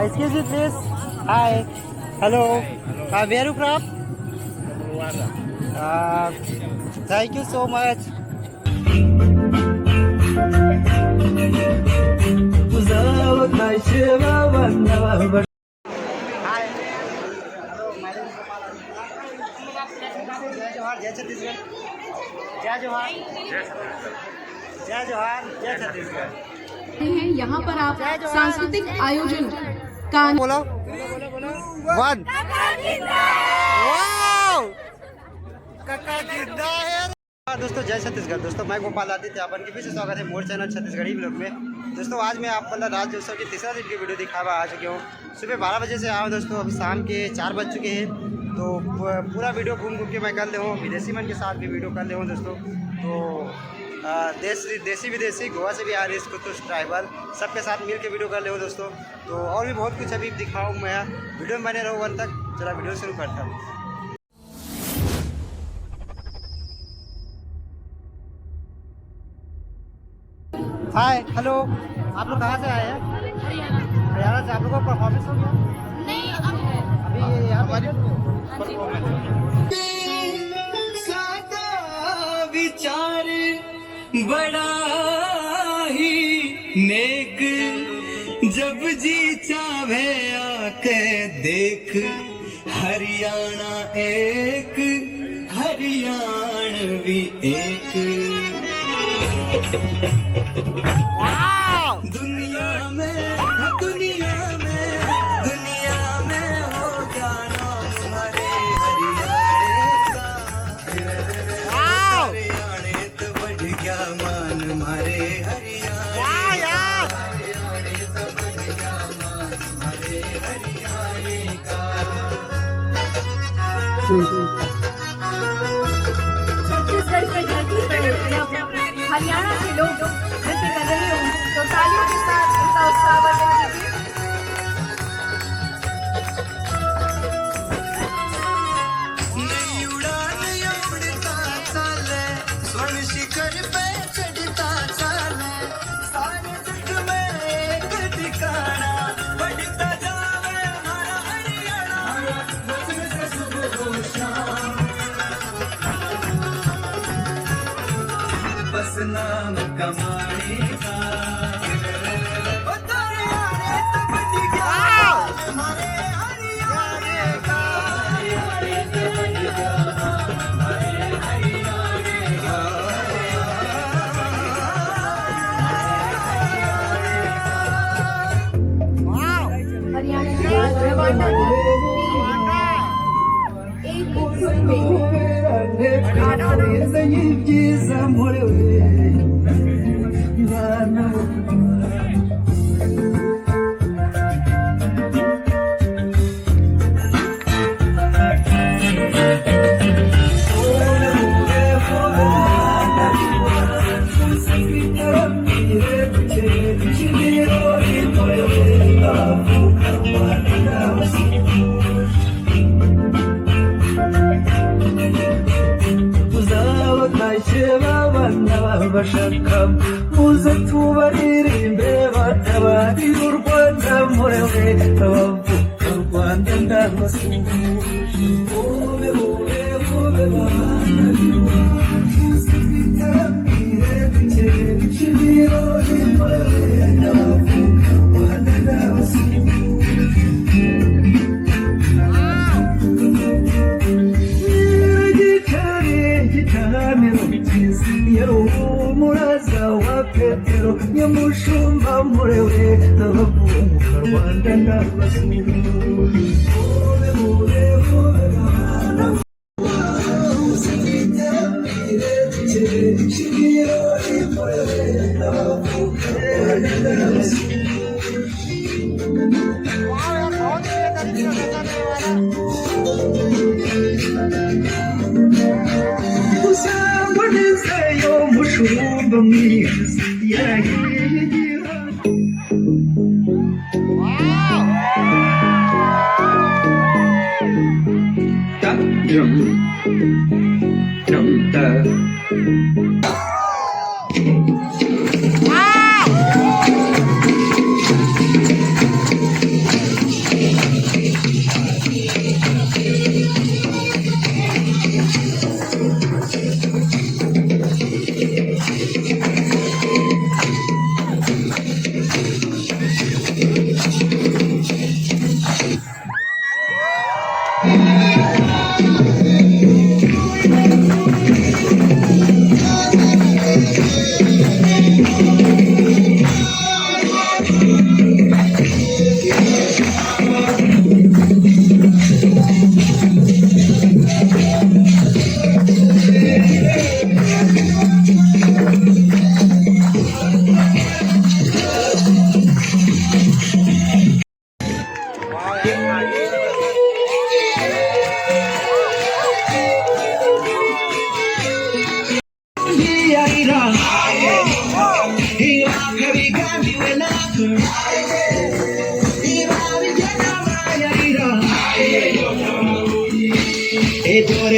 Excuse me, please. Hi. Hello. Where are you from? Thank you so much. Hi. Hello, my name is Gopal. जय जोहार, जय छत्तीसगढ़। जय जोहार, जय जोहार, जय छत्तीसगढ़। हैं यहाँ पर आप सांस्कृतिक आयोजन का बोलो वन दोस्तों, जय छत्तीसगढ़। दोस्तों मैं गोपाल आदित्य, अपन के फिर से स्वागत है मोर चैनल छत्तीसगढ़ी ब्लॉग में। दोस्तों आज मैं आप मतलब राज्य उत्सव के तीसरा दिन की वीडियो दिखावा आ चुके हूँ। सुबह 12 बजे से आया दोस्तों, अभी शाम के 4 बज चुके हैं। तो पूरा वीडियो घूम के मैं कर ले हूँ, विदेशी मन के साथ भी वीडियो कर ले हूँ दोस्तों। तो देसी विदेशी गोवा से भी आ रही है, कुछ ट्राइबल सबके साथ मिल के वीडियो कर ले हूँ दोस्तों। तो और भी बहुत कुछ अभी दिखाऊँ मैं, वीडियो में बने रहूँ वन तक। चला वीडियो शुरू करता हूँ। हाय हेलो, आप लोग कहाँ से आए हैं? हरियाणा से। आप लोगों का परफॉर्मेंस हो गया? नहीं, अब है। अभी ये यहाँ हमारे विचार बड़ा ही नेक, जब जी चाहे आके देख, हरियाणा एक हरियाणवी एक। दुनिया में हो जाना हमारे हरियाणे का। हरियाणे तो बढ़ गया मान हमारे हरियाणे तो बढ़ गया मान हमारे हरियाणे का। छत्तीसगढ़ के धरती पर हरियाणा के लोग नृत्य कर रहे हों तो तालियों के साथ उनका उत्साह वर्धन कीजिए। नई उड़ान उड़ता चले, स्वर्ण शिखर पे चढ़ता चले, सारे जग में एक ठिकाना, बढ़ता जावे हमारा हरियाणा। बस नाम कमाने का, हरियाणे तो बढ़ गया हमारे हरियाणे का। हरियाणे तो बढ़ गया हमारे हरियाणे का। हरियाणा के रवांडा की टीम एक गोल में bashaka muze tubaririmbe batabarira u Rwanda murewe abavuka u Rwanda ndabasuhuje. Mube mube mube bana muzibitamire bikere ibirori murewe abavuka u Rwanda ndabasuhuje. Muraza wa Petero nyamushumba murewe abavumuka Rwanda ndabasuhuje. Mube mube mube bana muzibitamire bikere ibirori murewe abavuka u Rwanda ndabasuhuje. Mushumba mwiza yarahiye igihugu.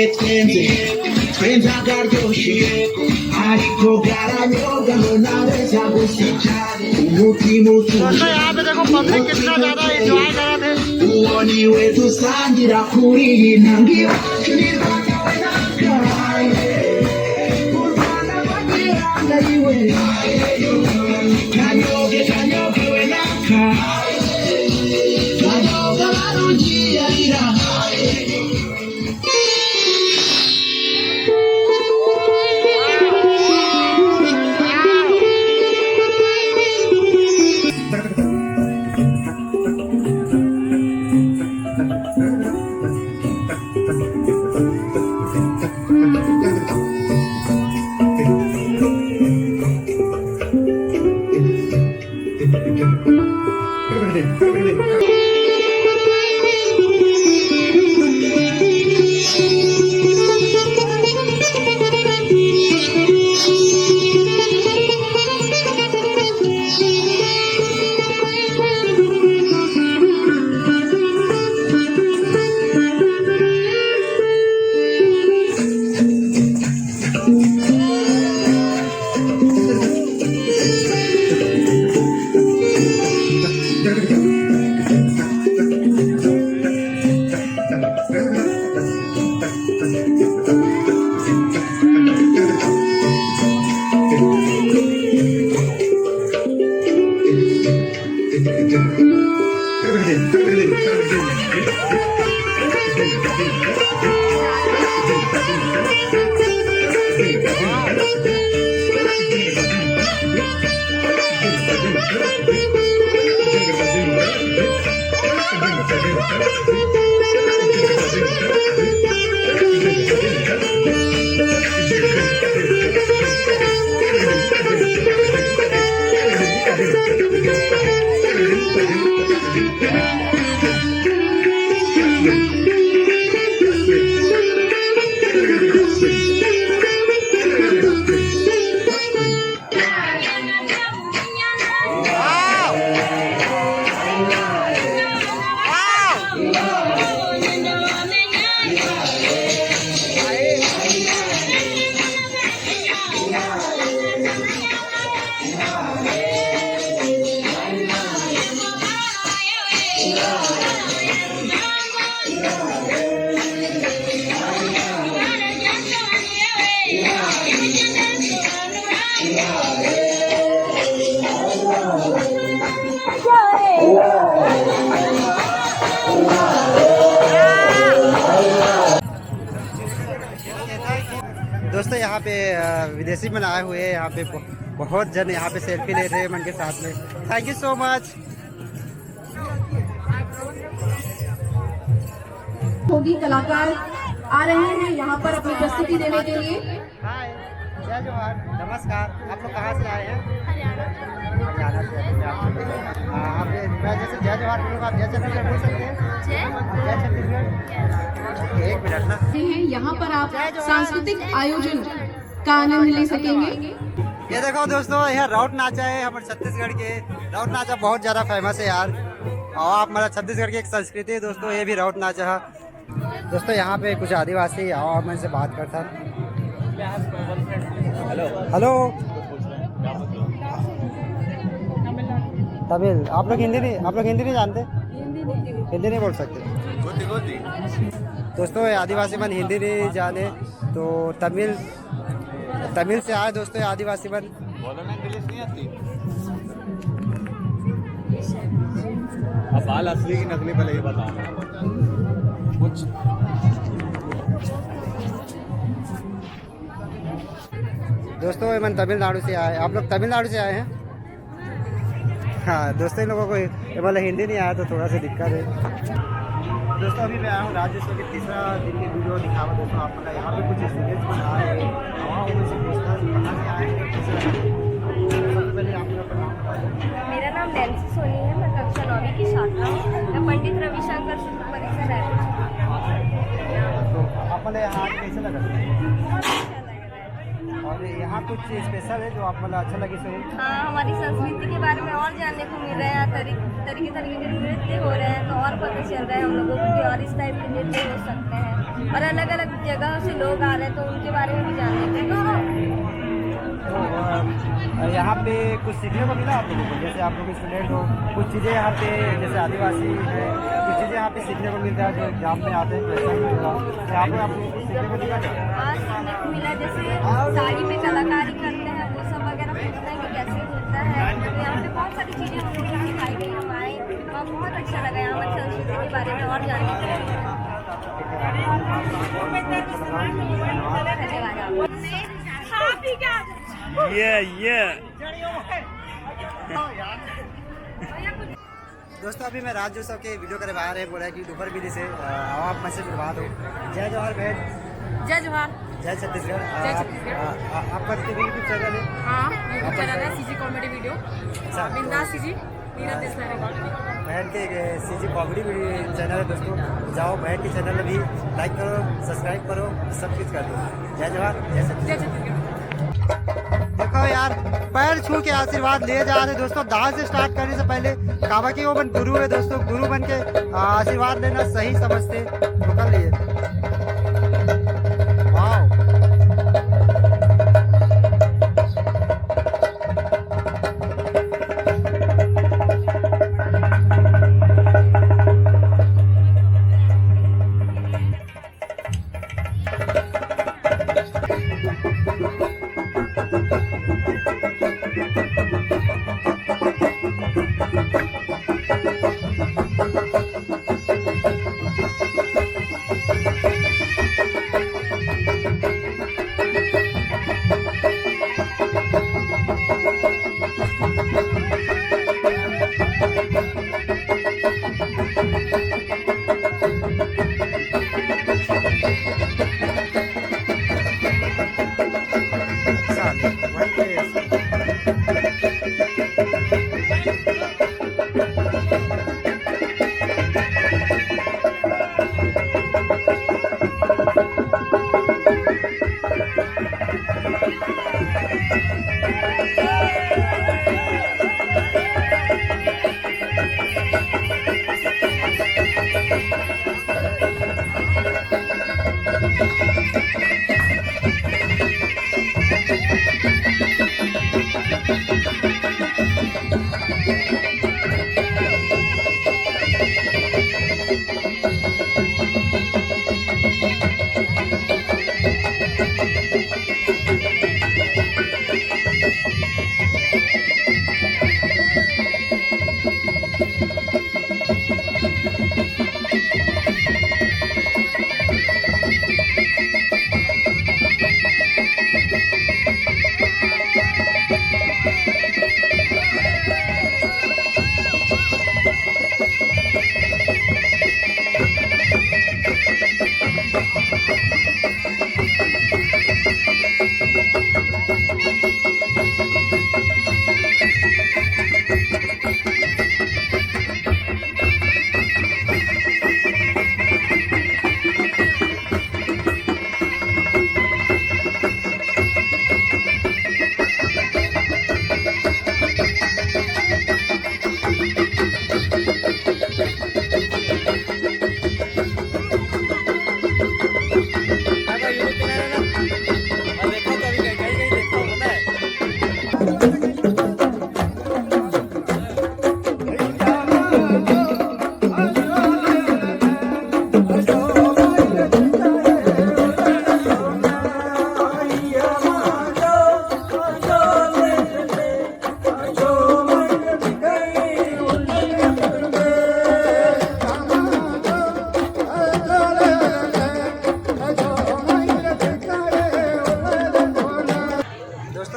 Friends I got your shit. 아직도 가라려고 나를 잡고 싶다. 무티무티. दोस्तों यहाँ पे देखो public कितना ज्यादा enjoy कर रहे थे। 우원이 외두 산지라 우리 남기와 그리 दोस्तों यहाँ पे विदेशी मन आए हुए हैं। यहाँ पे बहुत जन यहाँ पे सेल्फी ले रहे हैं मन के साथ में। Thank you so much. होगी कलाकार आ रहे हैं यहाँ पर अपनी प्रस्तुति देने के लिए। हाय, जय जोहार, नमस्कार। आप लोग कहाँ से आए हैं? हरियाणा से। आप मैं जैसे जय जोहार बोलूँगा, आप जय छत्तीसगढ़ बोल सकते हैं? जय छत्तीसगढ़। एक मिनट ना। हैं यहाँ पर आप सांस्कृतिक आयोजन का आनंद ले सकेंगे। ये देखो दोस्तों, यह राउत नाचा है हमारे छत्तीसगढ़ के। राउत नाचा बहुत ज़्यादा फेमस है यार, और आप हमारा छत्तीसगढ़ की एक संस्कृति है दोस्तों, ये भी राउत नाचा है। दोस्तों यहाँ पे कुछ आदिवासी आओ मैं इनसे बात करता। हेलो, तमिल। आप लोग हिंदी नहीं जानते? हिंदी नहीं बोल सकते दोस्तों। आदिवासी मन हिंदी नहीं जाने तो तमिल से आए दोस्तों। आदिवासी मन इंग्लिश नहीं आती। अब बाल असली की नकली पहले ये बताओ कुछ। दोस्तों ये मन तमिलनाडु से आए। आप लोग तमिलनाडु से आए हैं? हाँ दोस्तों, इन लोगों को ये मतलब हिंदी नहीं आया तो थोड़ा सा दिक्कत है। दोस्तों अभी मैं आया हूँ राज्योत्सव के तीसरा दिन की वीडियो दिखावा दोस्तों आपका। यहाँ पे कुछ स्टूडेंट्स बना रहे हैं, उनसे पूछता है कहाँ से आए हैं, सबसे पहले आप लोग अपना नाम बताइए। मेरा नाम नैन्सी सोनी है, मैं कक्षा 9वीं की छात्रा हूँ। मैं पंडित रविशंकर शिशु परिसर रायपुर। तो अपने यहाँ आके कैसे लगा? और यहाँ कुछ स्पेशल है जो आप मतलब अच्छा लगे सो? हाँ, हमारी संस्कृति के बारे में और जानने को मिल रहा है। तरीके तरीके के नृत्य हो रहे हैं तो और पता चल रहा है हम लोगों को कि और इस टाइप के नृत्य हो सकते हैं और अलग अलग जगह से लोग आ रहे हैं तो उनके बारे में भी जानने को मिल रहा है। तो यहाँ पे कुछ सीखने को मिला आप लोगों को? जैसे आप लोग स्टूडेंट हो, कुछ चीज़ें यहाँ पे जैसे आदिवासी है, कुछ चीज़ें यहाँ पे सीखने को मिलता है जो एग्जाम में आते हैं क्वेश्चन होगा, यहाँ पे आप लोगों को सीखने को मिला क्या? हाँ, सीखने को मिला। जैसे साड़ी में कलाकारी करते हैं वो सब वगैरह पूछते हैं कि कैसे होता है। तो यहाँ पे बहुत सारी चीज़ें हम लोग को सिखाई गई, हम आए वहाँ बहुत अच्छा लगा। यहाँ हमारी संस्कृति के बारे में और जानने को मिला। दोस्तों अभी मैं राज्य उत्सव के वीडियो करे बाहर है, बोला है कि ऊपर भी से आप मैं से मिलवा दो। जय जवाहर बहन। जय जवाहर। जय छत्तीसगढ़। जय छत्तीसगढ़। आपका यूट्यूब चैनल है? हाँ, यूट्यूब चैनल है सीजी कॉमेडी वीडियो। अच्छा, बिंदास सीजी नीरज देसाई रिकॉर्ड। बहन के सीजी कॉमेडी चैनल है दोस्तों, जाओ बहन के चैनल में भी लाइक करो, सब्सक्राइब करो, सब कुछ कर दो। जय जवाहर जय छत्तीसगढ़। देखो यार, पैर छू के आशीर्वाद ले जा रहे दोस्तों। डांस से स्टार्ट करने से पहले काबा की वो बन गुरु है दोस्तों, गुरु बन के आशीर्वाद लेना सही समझते तो कर लिए। वाह,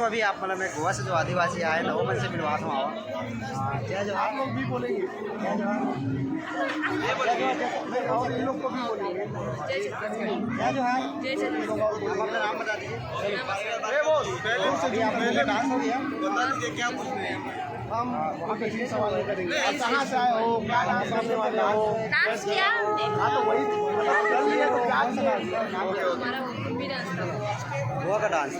अभी आप मतलब मैं गोवा से जो आदिवासी आए ना वो मन से मिलवाता हूँ। आओ जय जवाहर। आप लोग भी बोलेंगे जय जवाहर, और इन लोग को भी बोलेंगे जय जवाहर। जय जवाहर। आप अपना नाम बता दीजिए। पहले डांस हो गया, बता दीजिए क्या पूछ रहे हैं। हम वहाँ पे जी सवाल नहीं करेंगे। आप कहाँ से आए हो, क्या डांस करने वाले हो, डांस किया हमने। हाँ तो वही तो क्या हमारा गोवा का डांस।